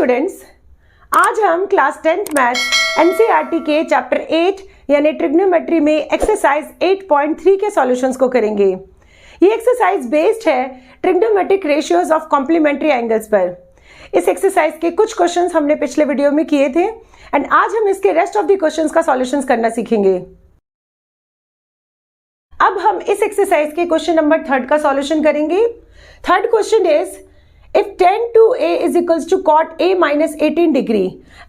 Students, आज हम class 10th maths NCERT के चैप्टर 8 यानी ट्रिग्नोमेट्री में एक्सरसाइज 8.3 के सॉल्यूशंस को करेंगे। ये एक्सरसाइज बेस्ड है trigonometric ratios of complementary angles पर। इस एक्सरसाइज के कुछ क्वेश्चंस हमने पिछले वीडियो में किए थे एंड आज हम इसके रेस्ट ऑफ द क्वेश्चंस का सॉल्यूशंस करना सीखेंगे। अब हम इस एक्सरसाइज के क्वेश्चन नंबर 3 का सॉल्यूशन करेंगे। Third question is if tan 2a is equals to cot a minus 18 degree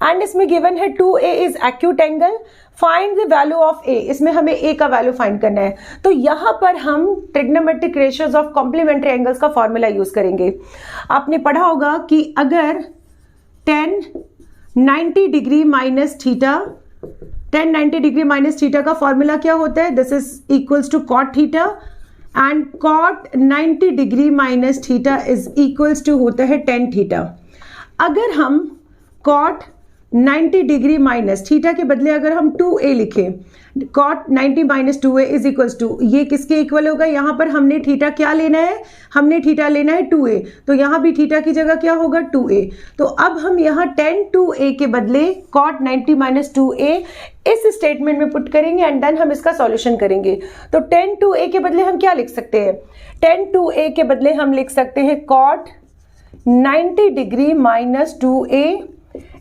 and इसमें given है 2a is acute angle, find the value of a। इसमें हमें a का वैल्यू फाइंड करना है, तो यहाँ पर हम trigonometric ratios of complementary angles का फॉर्मूला यूज करेंगे। आपने पढ़ा होगा कि अगर tan 90 degree minus theta, tan 90 degree minus theta का फॉर्मूला क्या होता है, this is equals to cot theta and cot 90 degree minus theta is equals to होता है tan थीटा। अगर हम cot 90 डिग्री माइनस थीटा के बदले अगर हम 2a लिखें, cot 90 minus 2a is equals to, ये किसके इक्वल होगा, यहाँ पर हमने थीटा क्या लेना है, हमने थीटा लेना है 2a, तो यहाँ भी थीटा की जगह क्या होगा 2a। तो अब हम यहाँ tan 2a के बदले cot 90 माइनस 2a इस स्टेटमेंट में पुट करेंगे एंड देन हम इसका सॉल्यूशन करेंगे। तो tan 2a के बदले हम क्या लिख सकते हैं, tan 2a के बदले हम लिख सकते हैं cot 90 degree minus 2a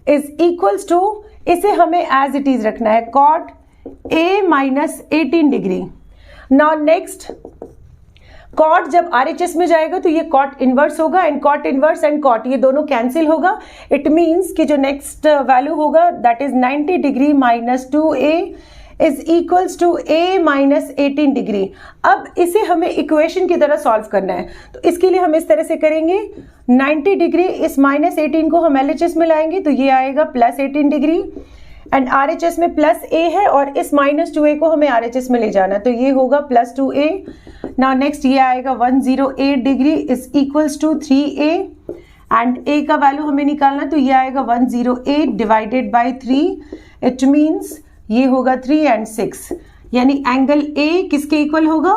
is equals to, इसे हमें एज इट इज रखना है cot a minus 18 degree. Now next, cot जब RHS में जाएगा तो ये cot इनवर्स होगा and cot inverse and cot ये दोनों कैंसिल होगा। इट मींस कि जो नेक्स्ट वैल्यू होगा that is 90 degree minus 2a is equals to a minus 18 degree. अब इसे हमें इक्वेशन की तरह सॉल्व करना है, तो इसके लिए हम इस तरह से करेंगे, 90 डिग्री इस माइनस 18 को हम LHS में लाएंगे तो ये आएगा प्लस 18 डिग्री एंड RHS में प्लस a है और इस माइनस 2a को हमें RHS में ले जाना, तो ये होगा प्लस 2a। नाउ नेक्स्ट ये आएगा 108 degree is equals to 3a and a का वैल्यू हमें निकालना, तो ये आएगा 108 डिवाइडेड बाई 3। इट मीन्स ये होगा 3 एंड 6, यानी एंगल a किसके इक्वल होगा,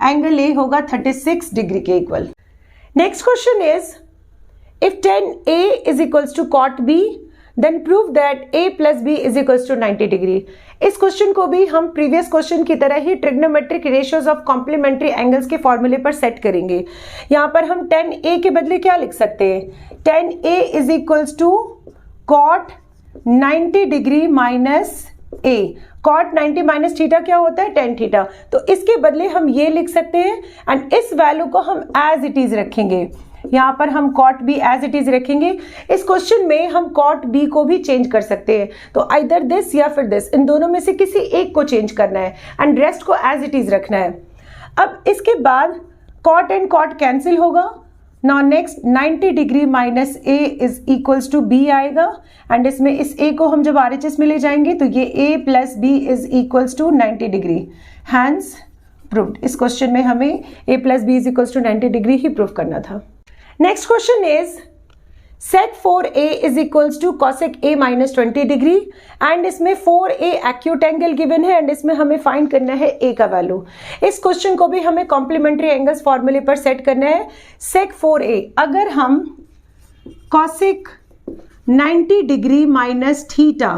एंगल a होगा 36 डिग्री के equal. Next question is if tan a is equals to cot b then prove that a plus B is equals to 90 degree. इस question को भी हम प्रीवियस क्वेश्चन की तरह ही trigonometric ratios of complementary angles के फॉर्मूले पर सेट करेंगे। यहाँ पर हम tan a के बदले क्या लिख सकते हैं, tan a is equals to cot 90 degree minus a। cot 90 minus theta क्या होता है, tan थीटा, तो इसके बदले हम ये लिख सकते हैं एंड इस वैल्यू को हम एज इट इज रखेंगे। यहाँ पर हम cot b as it is रखेंगे। इस क्वेश्चन में हम cot b को भी चेंज कर सकते हैं, तो आइदर दिस या फिर दिस, इन दोनों में से किसी एक को चेंज करना है एंड रेस्ट को एज इट इज रखना है। अब इसके बाद cot एंड cot कैंसिल होगा। Now next 90 degree minus a is equals to b आएगा एंड इसमें इस a को हम जब RHS में ले जाएंगे तो ये a plus b is equals to 90 degree. Hence proved. इस क्वेश्चन में हमें a plus b is equals to 90 degree ही प्रूव करना था। Next question is sec 4a is equals to cosec a minus 20 degree and इसमें 4a acute angle given है and इसमें हमें फाइंड करना है a का वैल्यू। इस क्वेश्चन को भी हमें कॉम्प्लीमेंट्री एंगल्स फॉर्मूले पर सेट करना है। sec 4a अगर हम cosec 90 degree minus theta,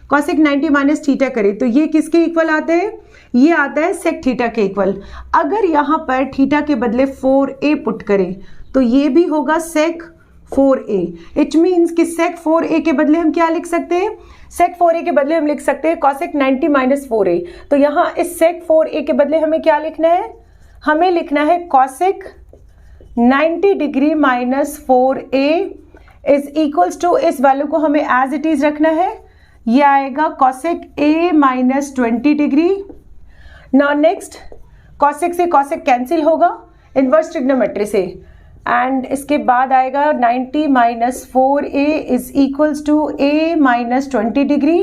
cosec 90 minus theta करें तो ये किसके इक्वल आते हैं, ये आता है sec थीटा के इक्वल। अगर यहाँ पर थीटा के बदले 4a पुट करें तो ये भी होगा sec 4a। इट मीन्स कि sec 4a के बदले हम क्या लिख सकते हैं, sec 4a के बदले हम लिख सकते हैं cosec 90 माइनस 4a। तो यहाँ इस sec 4a के बदले हमें क्या लिखना है, हमें लिखना है cosec 90 degree minus 4a is equals to, इस वैल्यू को हमें एज इट इज रखना है, ये आएगा cosec a minus 20 degree. Now next cosec से cosec कैंसिल होगा इनवर्स ट्रिग्नोमेट्री से एंड इसके बाद आएगा 90 minus 4a is equals to a minus 20 degree.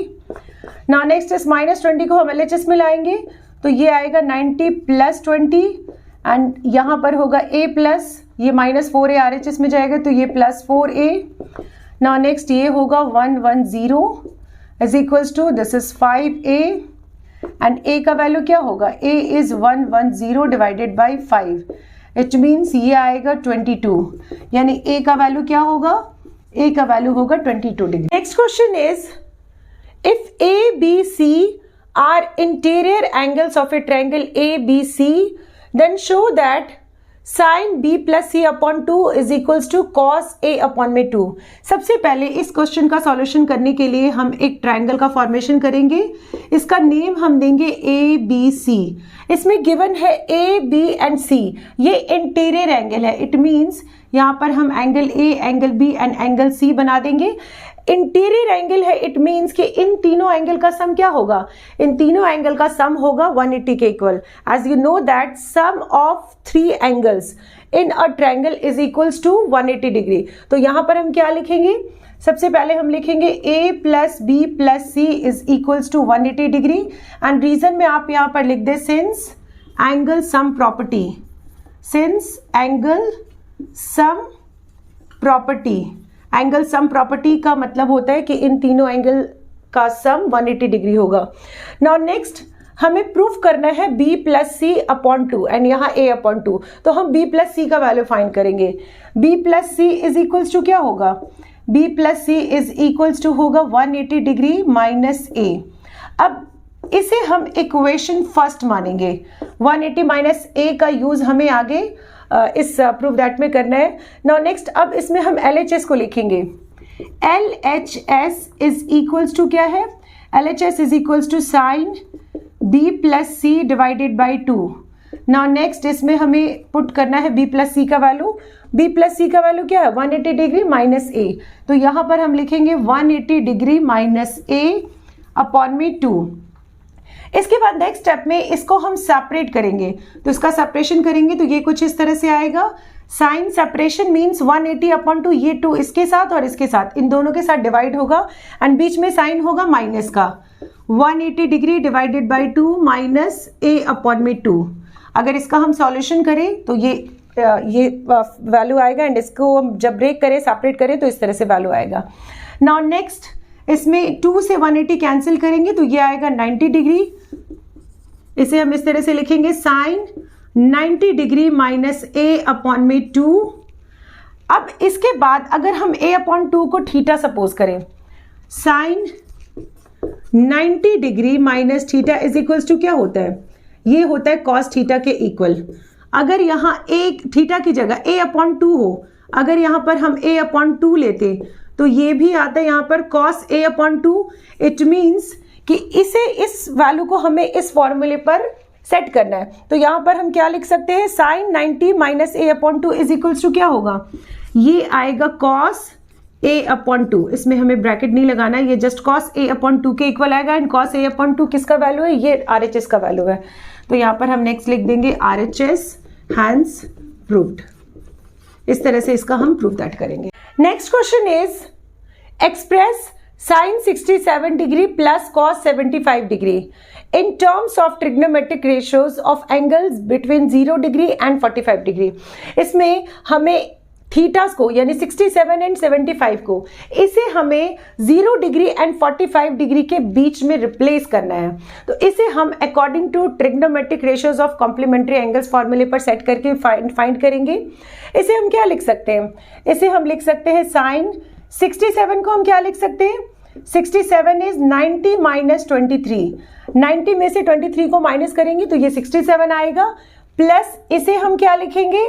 Now next इस माइनस 20 को हम LHS में लाएंगे तो ये आएगा 90 प्लस 20 एंड यहाँ पर होगा a प्लस, ये माइनस 4a RHS में जाएगा तो ये प्लस 4a। नाउ नेक्स्ट ये होगा 110 is equals to, this is 5a and a का वैल्यू क्या होगा, a is 110 divided by 5। It means ये आएगा 22, यानी a का वैल्यू क्या होगा, ए का वैल्यू होगा 22 degree. Next question is if A B C are interior angles of a triangle A B C then show that sin b plus c upon 2 is equals to cos a upon में 2। सबसे पहले इस question का solution करने के लिए हम एक ट्रायंगल का फॉर्मेशन करेंगे। इसका नेम हम देंगे ए बी सी। इसमें गिवन है ए बी एंड सी, ये इंटीरियर एंगल है। इट मीन्स यहाँ पर हम angle A, angle B and angle C बना देंगे। इंटीरियर एंगल है, इट मीन्स कि इन तीनों एंगल का सम क्या होगा, इन तीनों एंगल का सम होगा 180 के इक्वल। As you know that sum of 3 angles in a triangle is equals to 180 degree. तो यहां पर हम क्या लिखेंगे, सबसे पहले हम लिखेंगे a plus B plus C is equals to 180 degree and reason में आप यहां पर लिख दे since angle sum property, since angle sum property. Angle sum property का मतलब होता है कि इन तीनों एंगल का सम 180 डिग्री होगा। नाउ नेक्स्ट हमें प्रूफ करना है b plus C upon 2 and यहाँ a अपॉन 2। तो हम b प्लस सी का वैल्यू फाइंड करेंगे। b plus C is equals to क्या होगा, b plus C is equals to होगा 180 डिग्री माइनस a। अब इसे हम इक्वेशन फर्स्ट मानेंगे। 180 माइनस a का यूज हमें आगे इस प्रूफ दैट में करना है। नाउ नेक्स्ट अब इसमें हम LHS को लिखेंगे। LHS इज इक्वल्स टू क्या है, LHS is equals to sine b plus C divided by 2। Now next इसमें हमें पुट करना है b प्लस सी का वैल्यू। b प्लस सी का वैल्यू क्या है, 180 डिग्री माइनस a। तो यहां पर हम लिखेंगे 180 डिग्री माइनस a अपॉन में 2। इसके बाद नेक्स्ट स्टेप में इसको हम सेपरेट करेंगे। तो इसका सेपरेशन करेंगे तो ये कुछ इस तरह से आएगा। साइन सेपरेशन मींस 180 अपॉन 2, ये 2 इसके साथ और इसके साथ, इन दोनों के साथ डिवाइड होगा एंड बीच में साइन होगा माइनस का। 180 degree divided by 2 minus a upon में 2। अगर इसका हम सॉल्यूशन करें तो ये वैल्यू आएगा एंड इसको हम जब ब्रेक करें, सेपरेट करें तो इस तरह से वैल्यू आएगा। नाउ नेक्स्ट इसमें 2 से 180 कैंसिल करेंगे तो ये आएगा 90 डिग्री। इसे हम इस तरह से लिखेंगे sine 90 degree minus a upon में 2। अब इसके बाद अगर हम a अपॉन 2 को थीटा सपोज करें, sine 90 degree minus theta is equals to क्या होता है, ये होता है कॉस थीटा के इक्वल। अगर यहाँ a थीटा की जगह a अपॉन 2 हो, अगर यहाँ पर हम a अपॉन 2 लेते तो ये भी आता है यहाँ पर cos a upon 2। It means कि इस वैल्यू को हमें इस फॉर्मूले पर सेट करना है। तो यहाँ पर हम क्या लिख सकते हैं, sine 90 minus a upon 2 is equals to क्या होगा, ये आएगा cos a अपॉन 2। इसमें हमें ब्रैकेट नहीं लगाना है, ये जस्ट cos a अपॉन 2 के इक्वल आएगा एंड cos a अपॉन 2 किसका वैल्यू है, ये RHS का वैल्यू है। तो यहाँ पर हम नेक्स्ट लिख देंगे RHS हैंस प्रूव्ड। इस तरह से इसका हम प्रूफ दैट करेंगे। Next question is express sin 67 degree plus cos 75 degree in terms of trigonometric ratios of angles between 0 degree and 45 degree. इसमें हमें थीटास को यानी 67 एंड 75 को इसे हमें 0 डिग्री एंड 45 डिग्री के बीच में रिप्लेस करना है। तो इसे हम according to trigonometric ratios of complementary angles फॉर्मूले पर सेट करके फाइंड करेंगे। इसे हम क्या लिख सकते हैं, इसे हम लिख सकते हैं साइन 67 को हम क्या लिख सकते हैं, 67 इज 90 माइनस 23। 90 में से 23 को माइनस करेंगे तो ये 67 आएगा, प्लस इसे हम क्या लिखेंगे,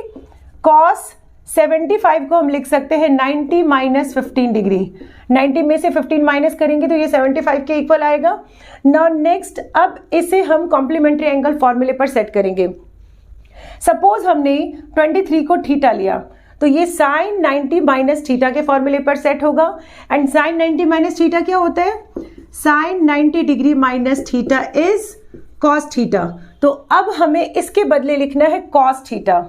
cos 75 को हम लिख सकते हैं 90 माइनस 15 डिग्री। 90 में से 15 माइनस करेंगे तो ये 75 के इक्वल आएगा। नाउ नेक्स्ट अब इसे हम कॉम्प्लीमेंट्री एंगल फॉर्मूले पर सेट करेंगे। सपोज हमने 23 को थीटा लिया तो ये साइन 90 माइनस थीटा के फॉर्मूले पर सेट होगा एंड साइन 90 माइनस थीटा क्या होता है, sine 90 degree minus theta is cos theta. तो अब हमें इसके बदले लिखना है कॉस थीटा।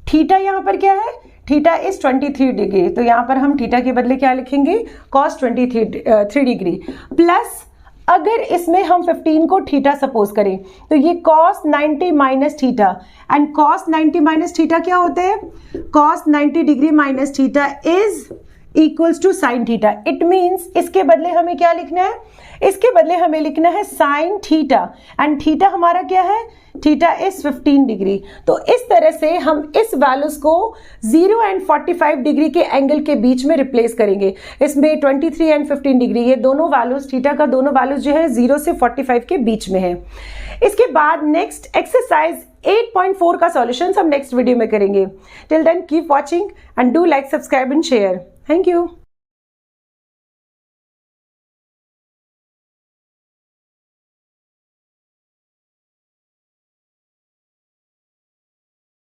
थीटा यहाँ पर क्या है, थीटा इज 23 डिग्री, तो यहाँ पर हम थीटा के बदले क्या लिखेंगे, कॉस 23 डिग्री, प्लस अगर इसमें हम 15 को थीटा सपोज करें तो ये cos 90 minus theta and cos 90 minus theta क्या होता है, cos 90 degree minus theta is equals to sine theta. It means इसके बदले हमें क्या लिखना है, इसके बदले हमें लिखना है साइन थीटा, एंड थीटा हमारा क्या है, थीटा इज 15 डिग्री। तो इस तरह से हम इस वैल्यूज को 0 एंड 45 डिग्री के एंगल के बीच में रिप्लेस करेंगे। इसमें 23 एंड 15 डिग्री, ये दोनों वैल्यूज, थीटा का दोनों वैल्यूज जो है 0 से 45 के बीच में है। इसके बाद नेक्स्ट एक्सरसाइज 8.4 का सॉल्यूशन हम नेक्स्ट वीडियो में करेंगे। Till then keep watching and do like, subscribe and share. Thank you.